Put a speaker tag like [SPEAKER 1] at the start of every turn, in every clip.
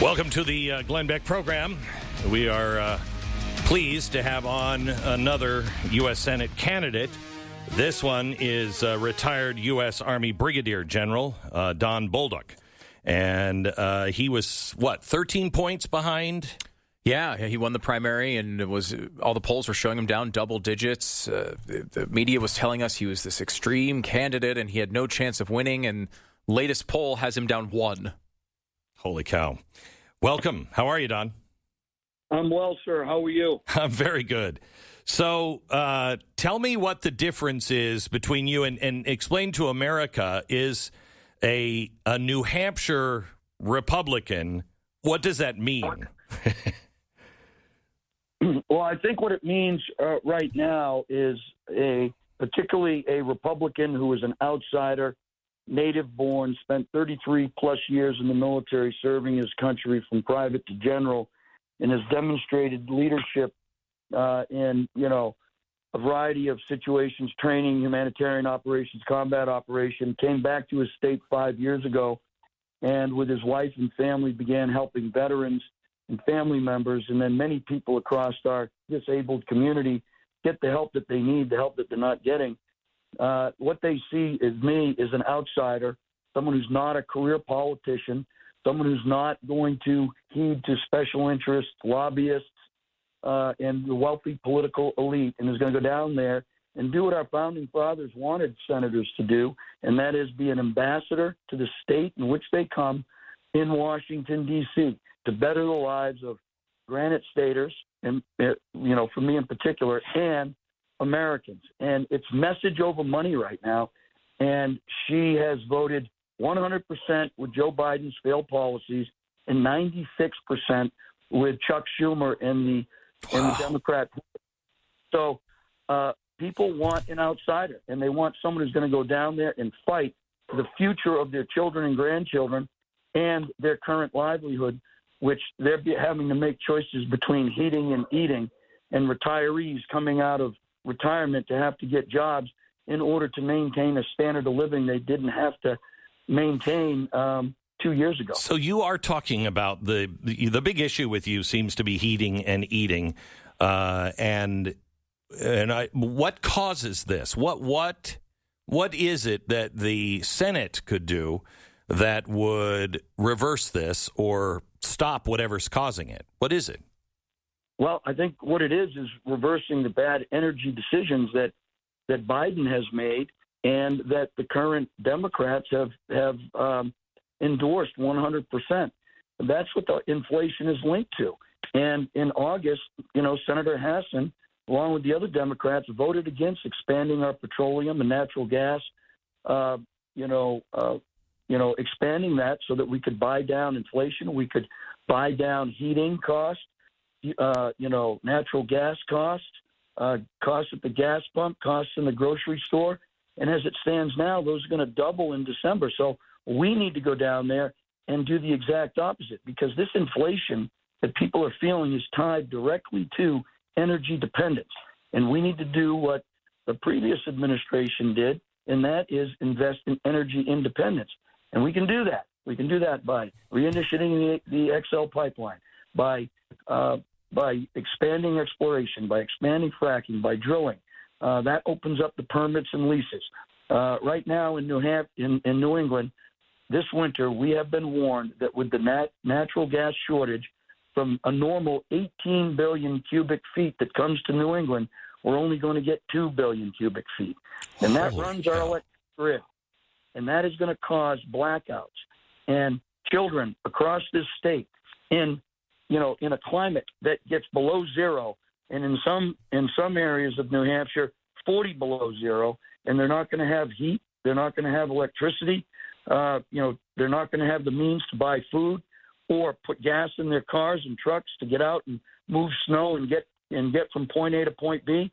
[SPEAKER 1] Welcome to the Glenn Beck program. We are pleased to have on another U.S. Senate candidate. This one is retired U.S. Army Brigadier General Don Bolduc. And he was, 13 points behind?
[SPEAKER 2] Yeah, he won the primary, and it was all the polls were showing him down double digits. The media was telling us he was this extreme candidate, and he had no chance of winning, and latest poll has him down 1.
[SPEAKER 1] Holy cow. Welcome. How are you, Don?
[SPEAKER 3] I'm well, sir. How are you?
[SPEAKER 1] I'm very good. So tell me what the difference is between you and explain to America, is a New Hampshire Republican, what does that mean?
[SPEAKER 3] Well, I think what it means right now is particularly a Republican who is an outsider, native-born, spent 33-plus years in the military serving his country from private to general, and has demonstrated leadership in, a variety of situations, training, humanitarian operations, combat operation, came back to his state 5 years ago, and with his wife and family began helping veterans and family members, and then many people across our disabled community get the help that they need, the help that they're not getting. What they see is me as an outsider, someone who's not a career politician, someone who's not going to heed to special interests, lobbyists, and the wealthy political elite, and is going to go down there and do what our founding fathers wanted senators to do, and that is be an ambassador to the state in which they come in Washington, D.C., to better the lives of Granite Staters, and for me in particular, and Americans. And it's message over money right now, and she has voted 100% with Joe Biden's failed policies and 96% with Chuck Schumer and the Democrat. So people want an outsider, and they want someone who's going to go down there and fight for the future of their children and grandchildren and their current livelihood, which they're having to make choices between heating and eating, and retirees coming out of retirement to have to get jobs in order to maintain a standard of living they didn't have to maintain 2 years ago. So
[SPEAKER 1] you are talking about the big issue with you seems to be heating and eating, and what causes this? What is it that the Senate could do that would reverse this or stop whatever's causing it? What is it?
[SPEAKER 3] Well, I think what it is reversing the bad energy decisions that Biden has made and that the current Democrats have endorsed 100%. That's what the inflation is linked to. And in August, Senator Hassan, along with the other Democrats, voted against expanding our petroleum and natural gas, expanding that so that we could buy down inflation, we could buy down heating costs, natural gas costs, costs at the gas pump, costs in the grocery store. And as it stands now, those are going to double in December. So we need to go down there and do the exact opposite, because this inflation that people are feeling is tied directly to energy dependence. And we need to do what the previous administration did, and that is invest in energy independence. And we can do that. We can do that by reinitiating the XL pipeline, by expanding exploration, by expanding fracking, by drilling. That opens up the permits and leases. Right now in New England, this winter, we have been warned that with the natural gas shortage, from a normal 18 billion cubic feet that comes to New England, we're only going to get 2 billion cubic feet. And that runs our electric grid. And that is going to cause blackouts. And children across this state in a climate that gets below zero, and in some areas of New Hampshire, 40 below zero, and they're not going to have heat, they're not going to have electricity, they're not going to have the means to buy food or put gas in their cars and trucks to get out and move snow and get from point A to point B.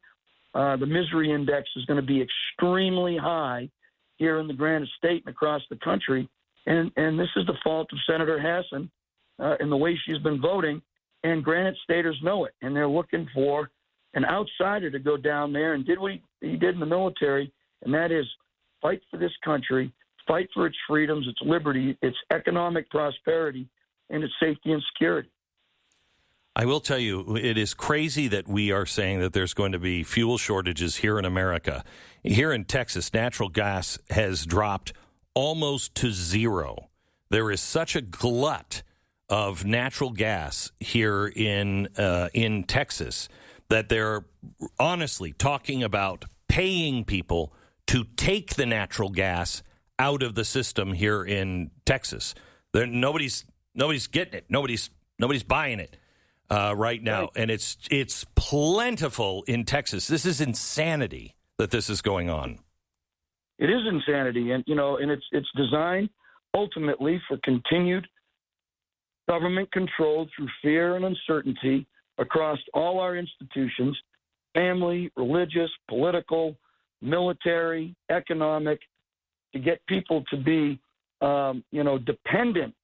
[SPEAKER 3] The misery index is going to be extremely high here in the Granite State and across the country, and this is the fault of Senator Hassan and the way she's been voting, and Granite Staters know it, and they're looking for an outsider to go down there and did what he did in the military, and that is fight for this country, fight for its freedoms, its liberty, its economic prosperity, and its safety and security.
[SPEAKER 1] I will tell you, it is crazy that we are saying that there's going to be fuel shortages here in America. Here in Texas, natural gas has dropped almost to zero. There is such a glut of natural gas here in Texas that they're honestly talking about paying people to take the natural gas out of the system here in Texas. Nobody's getting it. Nobody's buying it right now,
[SPEAKER 3] right.
[SPEAKER 1] And it's plentiful in Texas. This is insanity that this is going on.
[SPEAKER 3] It is insanity, and it's designed ultimately for continued government control through fear and uncertainty across all our institutions: family, religious, political, military, economic, to get people to be, dependent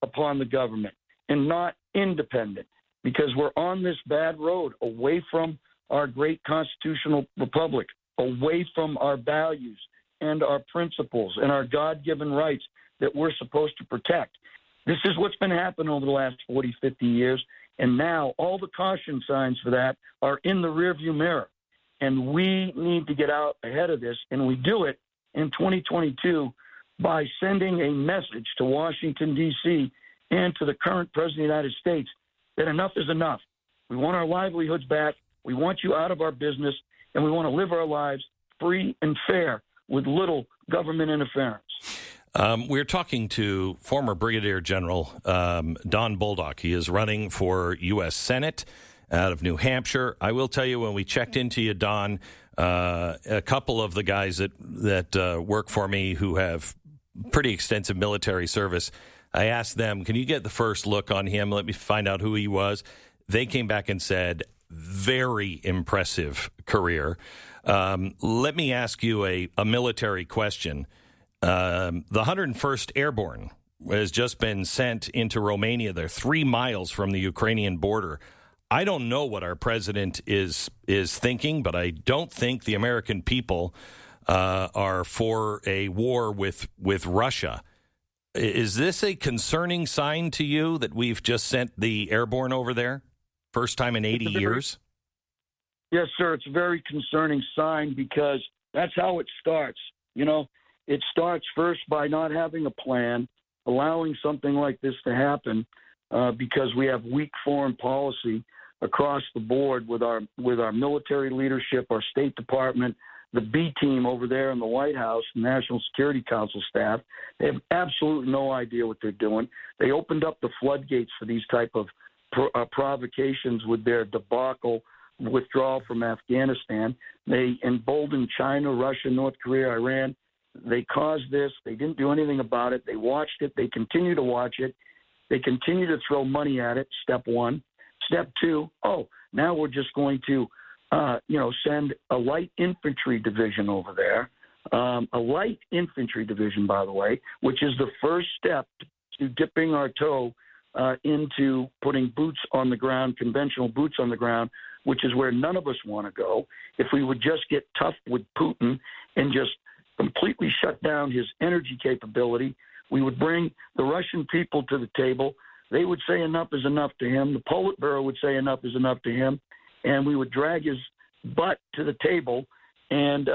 [SPEAKER 3] upon the government and not independent, because we're on this bad road away from our great constitutional republic, away from our values and our principles and our God-given rights that we're supposed to protect. This is what's been happening over the last 40, 50 years, and now all the caution signs for that are in the rearview mirror, and we need to get out ahead of this, and we do it in 2022 by sending a message to Washington, D.C., and to the current President of the United States that enough is enough. We want our livelihoods back. We want you out of our business, and we want to live our lives free and fair with little government interference.
[SPEAKER 1] We're talking to former Brigadier General Don Bolduc. He is running for U.S. Senate out of New Hampshire. I will tell you, when we checked into you, Don, a couple of the guys that work for me who have pretty extensive military service, I asked them, can you get the first look on him? Let me find out who he was. They came back and said, very impressive career. Let me ask you a military question. The 101st Airborne has just been sent into Romania. They're 3 miles from the Ukrainian border. I don't know what our president is thinking, but I don't think the American people are for a war with Russia. Is this a concerning sign to you that we've just sent the airborne over there? First time in 80 years?
[SPEAKER 3] Yes, sir. It's a very concerning sign, because that's how it starts. It starts first by not having a plan, allowing something like this to happen, because we have weak foreign policy across the board with our military leadership, our State Department, the B team over there in the White House, National Security Council staff. They have absolutely no idea what they're doing. They opened up the floodgates for these type of provocations with their debacle withdrawal from Afghanistan. They emboldened China, Russia, North Korea, Iran. They caused this. They didn't do anything about it. They watched it. They continue to watch it. They continue to throw money at it, step one. Step two, now we're just going to send a light infantry division over there. A light infantry division, by the way, which is the first step to dipping our toe into putting boots on the ground, conventional boots on the ground, which is where none of us want to go. If we would just get tough with Putin and just completely shut down his energy capability, we would bring the Russian people to the table. They would say enough is enough to him. The Politburo would say enough is enough to him, and we would drag his butt to the table and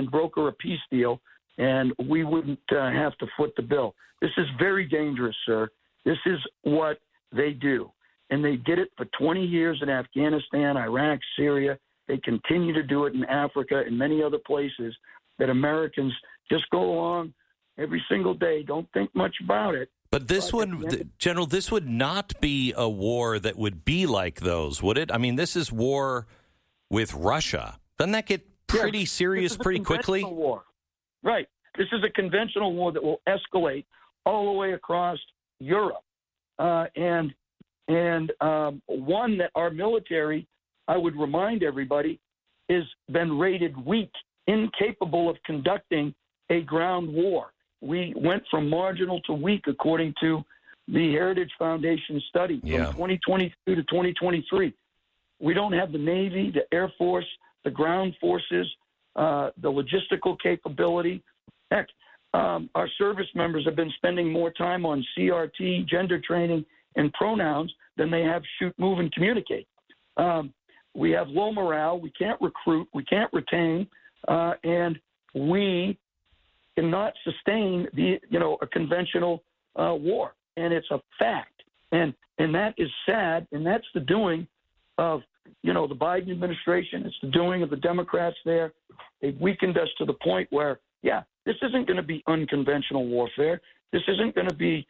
[SPEAKER 3] broker a peace deal, and we wouldn't have to foot the bill. This is very dangerous, sir. This is what they do, and they did it for 20 years in Afghanistan, Iraq, Syria. They continue to do it in Africa and many other places that Americans just go along every single day, don't think much about it.
[SPEAKER 1] But this General, this would not be a war that would be like those, would it? I mean, this is war with Russia. Doesn't that get pretty serious pretty quickly?
[SPEAKER 3] War. Right. This is a conventional war that will escalate all the way across Europe. And one that our military, I would remind everybody, has been rated weak, incapable of conducting a ground war. We went from marginal to weak, according to the Heritage Foundation study, from 2022 to 2023. We don't have the Navy, the Air Force, the ground forces, the logistical capability. Heck, our service members have been spending more time on CRT, gender training, and pronouns than they have shoot, move, and communicate. We have low morale. We can't recruit. We can't retain, and we cannot sustain a conventional war. And it's a fact. And that is sad. And that's the doing of the Biden administration. It's the doing of the Democrats there. They've weakened us to the point where, this isn't going to be unconventional warfare. This isn't going to be,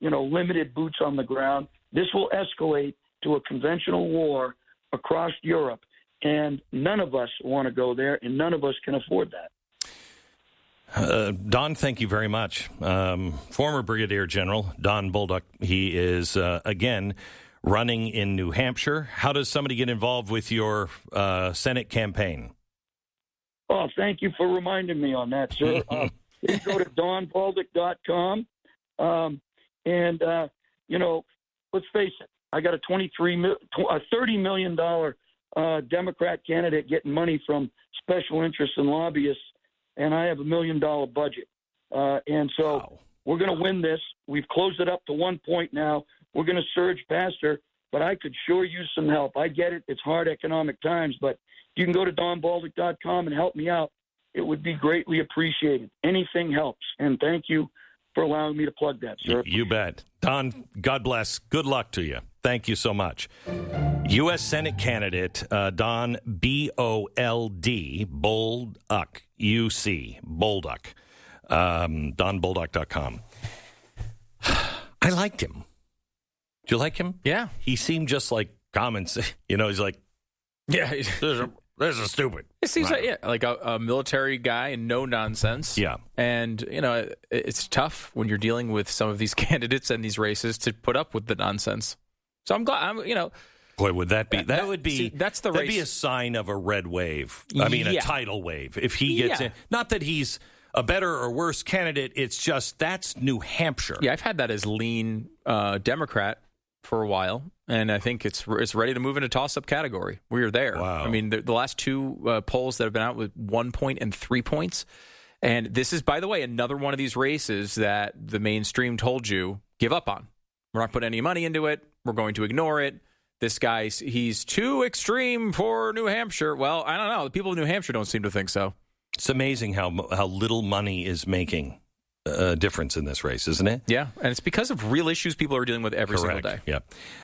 [SPEAKER 3] limited boots on the ground. This will escalate to a conventional war across Europe, and none of us want to go there, and none of us can afford that.
[SPEAKER 1] Don, thank you very much. Former Brigadier General Don Bolduc, he is, again, running in New Hampshire. How does somebody get involved with your Senate campaign?
[SPEAKER 3] Oh, thank you for reminding me on that, sir. You go to donbolduc.com, and let's face it, I got a $30 million Democrat candidate getting money from special interests and lobbyists, and I have $1 million budget. And so We're going to win this. We've closed it up to 1 point now. We're going to surge past her, but I could sure use some help. I get it. It's hard economic times, but you can go to donbolduc.com and help me out. It would be greatly appreciated. Anything helps. And thank you for allowing me to plug that, sir.
[SPEAKER 1] You bet. Don, God bless. Good luck to you. Thank you so much. U.S. Senate candidate Don, B-O-L-D, Bolduc, U-C, Bolduc, donbolduc.com. I liked him. Do you like him?
[SPEAKER 2] Yeah.
[SPEAKER 1] He seemed just like common sense. He's like, this is stupid.
[SPEAKER 2] It seems like a military guy and no nonsense.
[SPEAKER 1] Yeah.
[SPEAKER 2] And, it's tough when you're dealing with some of these candidates and these races to put up with the nonsense. So I'm glad,
[SPEAKER 1] Boy, would that be? That's the race. That'd be a sign of a red wave. I mean, a tidal wave. If he gets in, not that he's a better or worse candidate. It's just that's New Hampshire.
[SPEAKER 2] Yeah, I've had that as lean Democrat for a while, and I think it's ready to move into toss-up category. We're there.
[SPEAKER 1] Wow.
[SPEAKER 2] I mean, the last two polls that have been out with 1 point and 3 points, and this is, by the way, another one of these races that the mainstream told you give up on. We're not putting any money into it. We're going to ignore it. This guy, he's too extreme for New Hampshire. Well, I don't know. The people of New Hampshire don't seem to think so.
[SPEAKER 1] It's amazing how little money is making a difference in this race, isn't it?
[SPEAKER 2] Yeah, and it's because of real issues people are dealing with every single day.
[SPEAKER 1] Yeah.